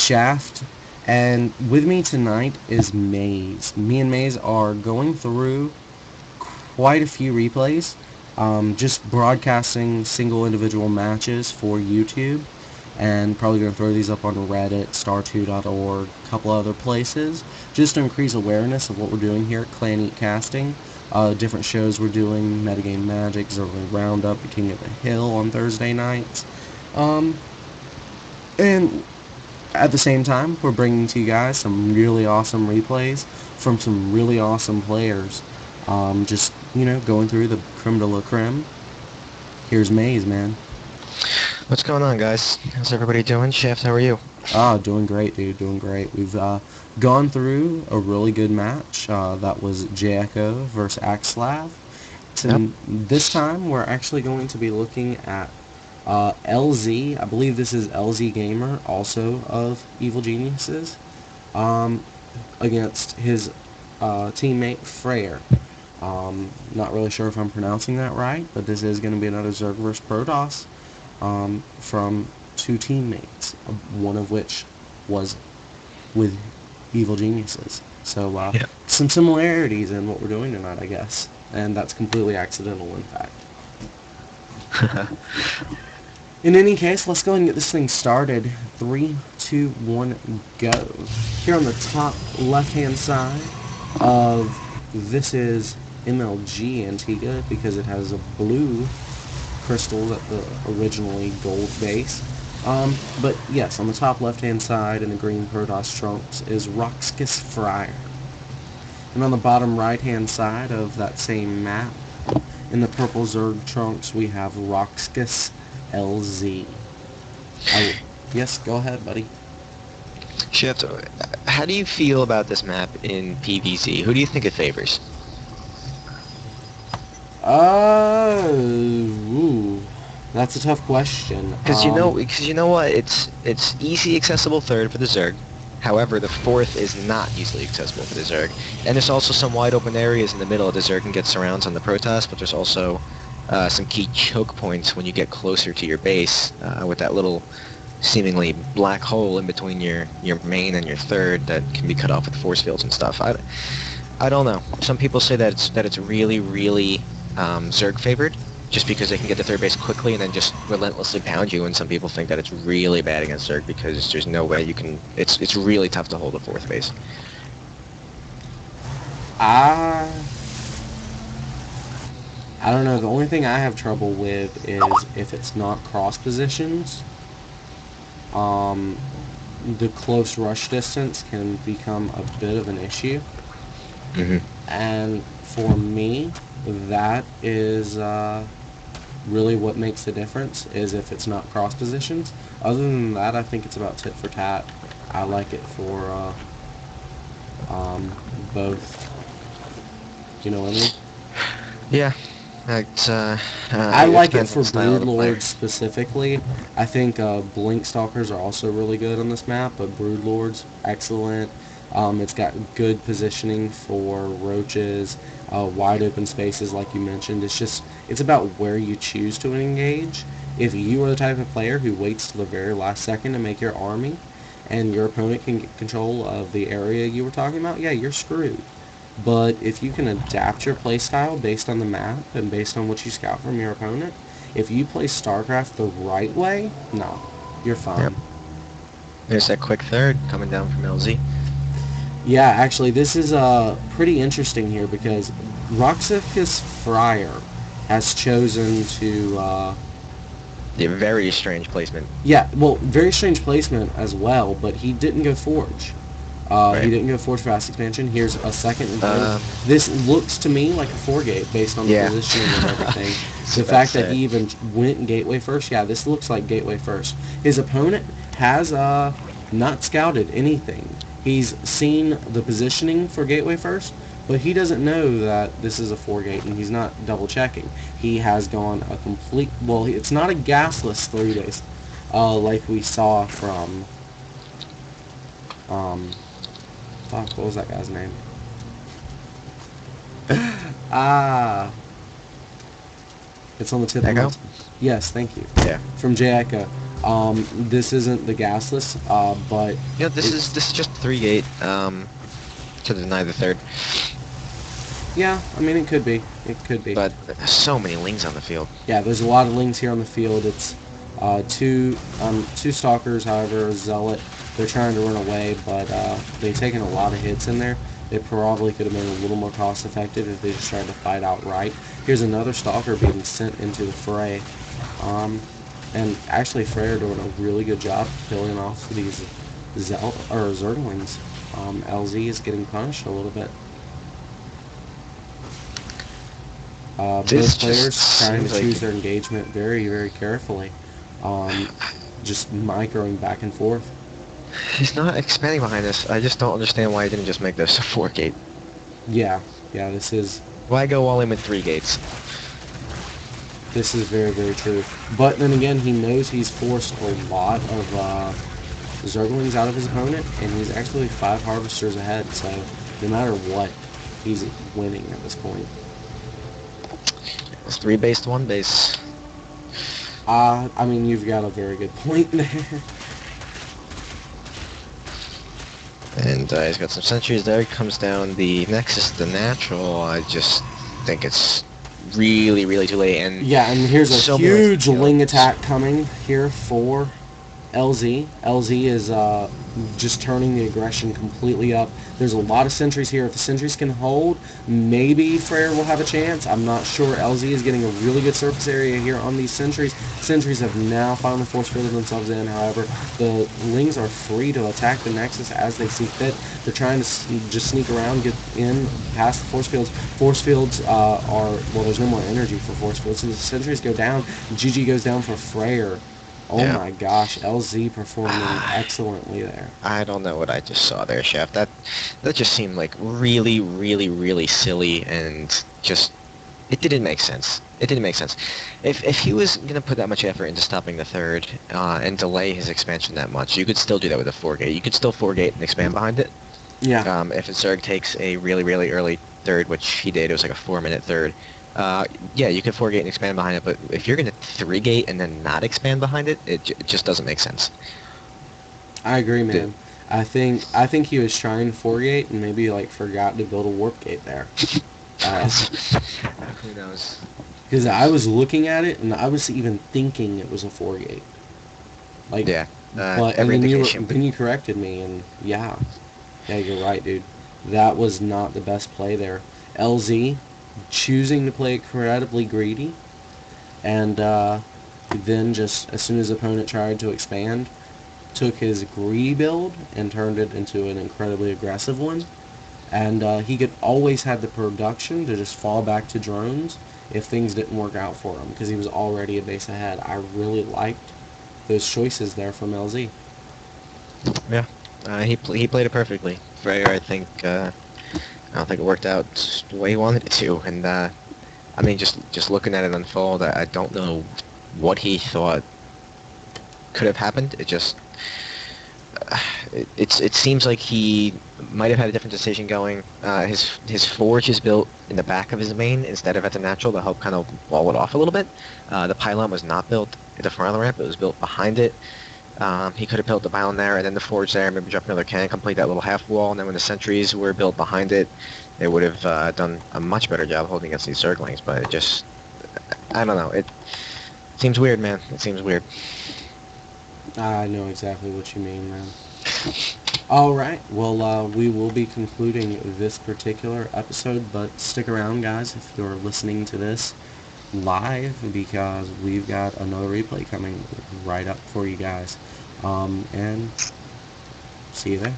Shaft, and with me tonight is Maze. Me and Maze are going through quite a few replays, just broadcasting single individual matches for YouTube, and probably going to throw these up on Reddit, star2.org, a couple other places, just to increase awareness of what we're doing here at Clan Eat Casting. Different shows we're doing, MxGMaze, Zerling Roundup, The King of the Hill on Thursday nights. And at the same time, we're bringing to you guys some really awesome replays from some really awesome players. Just, going through the creme de la creme. Here's Maze, man. What's going on, guys? How's everybody doing? Shaft, how are you? Doing great, dude. Doing great. We've gone through a really good match. That was J-Echo versus Axlav. And this time, we're actually going to be looking at LZ. I believe this is LZ Gamer, also of Evil Geniuses, against his teammate FRAER. Not really sure if I'm pronouncing that right, but this is going to be another Zerg vs Protoss from two teammates, one of which was with Evil Geniuses. So some similarities in what we're doing tonight, I guess, and that's completely accidental, in fact. In any case, let's go ahead and get this thing started. 3, 2, 1, go. Here on the top left-hand side of this is MLG Antiga, because it has a blue crystal at the originally gold base. But yes, on the top left-hand side in the green Protoss trunks is roxsikFraer. And on the bottom right-hand side of that same map, in the purple Zerg trunks, we have roxsikLZ. Yes, go ahead, buddy. Shaft, how do you feel about this map in PvZ? Who do you think it favors? That's a tough question. Because you know what, it's easy accessible third for the Zerg. However, the fourth is not easily accessible for the Zerg. And there's also some wide open areas in the middle of the Zerg and get surrounds on the Protoss, but there's also some key choke points when you get closer to your base with that little seemingly black hole in between your main and your third that can be cut off with force fields and stuff. I don't know. Some people say that it's really, really Zerg favored, just because they can get to third base quickly and then just relentlessly pound you, and some people think that it's really bad against Zerg because there's no way you can. It's really tough to hold a fourth base. I don't know. The only thing I have trouble with is if it's not cross positions. The close rush distance can become a bit of an issue. And for me, that is really what makes the difference, is if it's not cross positions. Other than that, I think it's about tit for tat. I like it for both. You know what I mean? Yeah. I like it for Broodlords specifically. I think Blink Stalkers are also really good on this map, but Broodlords, excellent. It's got good positioning for roaches, wide open spaces like you mentioned. It's about where you choose to engage. If you are the type of player who waits till the very last second to make your army, and your opponent can get control of the area you were talking about, yeah, you're screwed. But if you can adapt your playstyle based on the map and based on what you scout from your opponent, if you play StarCraft the right way, no, you're fine. Yep. There's that quick third coming down from LZ. Yeah, actually, this is pretty interesting here because roxsikFraer has chosen to... The very strange placement. Yeah, well, very strange placement as well, but he didn't go Forge. Right. He didn't go Forge Fast Expansion. Here's a second. This looks to me like a 4-gate based on the positioning and everything. The fact that he even went Gateway first, yeah, this looks like Gateway first. His opponent has not scouted anything. He's seen the positioning for Gateway first, but he doesn't know that this is a 4-gate, and he's not double-checking. He has gone a complete... Well, it's not a gasless 3 days, like we saw from... Fuck, what was that guy's name? It's on the tip of my... Yes, thank you. Yeah. From J-Echo. This isn't the gasless, but You know, this is just 3-gate to deny the third. yeah, I mean it could be. It could be. But there's so many lings on the field. Yeah, there's a lot of lings here on the field. It's two stalkers, however, a zealot. They're trying to run away, but they've taken a lot of hits in there. It probably could have been a little more cost effective if they just tried to fight outright. Here's another stalker being sent into the fray. And actually FRAER doing a really good job killing off these Zerglings. LZ is getting punished a little bit. Both players trying to choose their engagement very, very carefully. Just microing back and forth. He's not expanding behind this. I just don't understand why he didn't just make this a 4-gate. Yeah, this is... Why go all in with 3 gates? This is very, very true. But then again, he knows he's forced a lot of Zerglings out of his opponent, and he's actually 5 Harvesters ahead, so no matter what, he's winning at this point. It's 3 base to 1 base. I mean, you've got a very good point there. And he's got some sentries there. Comes down the Nexus, the natural. I just think it's really, really too late. And yeah, and here's a huge Ling attack coming here for LZ. LZ is just turning the aggression completely up. There's a lot of sentries here. If the sentries can hold, maybe FRAER will have a chance. I'm not sure. LZ is getting a really good surface area here on these sentries. Sentries have now finally force-fitted themselves in. However, the Lings are free to attack the Nexus as they see fit. They're trying to just sneak around, get in past the force fields. Force fields are, well, there's no more energy for force fields. So the sentries go down. GG goes down for FRAER. Oh yeah. My gosh, LZ performing excellently there. I don't know what I just saw there, Chef. That just seemed like really, really, really silly, and just it didn't make sense. It didn't make sense. If he was gonna put that much effort into stopping the third and delay his expansion that much, you could still do that with a 4-gate. You could still 4-gate and expand behind it. Yeah. If a Zerg takes a really, really early third, which he did, it was like a 4-minute third. Yeah, you can 4-gate and expand behind it, but if you're going to 3-gate and then not expand behind it, it just doesn't make sense. I agree, man. I think he was trying to 4-gate and maybe like forgot to build a warp gate there. Who knows? Because I was looking at it and I was even thinking it was a 4-gate. Like, yeah. But and then you corrected me, and yeah, you're right, dude. That was not the best play there. LZ choosing to play incredibly greedy, and then just as soon as the opponent tried to expand, took his greedy build and turned it into an incredibly aggressive one. And he could always have the production to just fall back to drones if things didn't work out for him, because he was already a base ahead. I really liked those choices there from LZ. Yeah, he played it perfectly. FRAER, I think. I don't think it worked out the way he wanted it to, and I mean, just looking at it unfold, I don't know what he thought could have happened. It just it seems like he might have had a different decision going. His forge is built in the back of his main instead of at the natural to help kind of wall it off a little bit. The pylon was not built at the front of the ramp; it was built behind it. He could have built the pylon there, and then the forge there, maybe drop another cannon, complete that little half wall, and then when the sentries were built behind it, they would have done a much better job holding against these Zerglings, but it just... I don't know, it seems weird, man. It seems weird. I know exactly what you mean, man. Alright, well, we will be concluding this particular episode, but stick around, guys, if you're listening to this live, because we've got another replay coming right up for you guys. And see you there.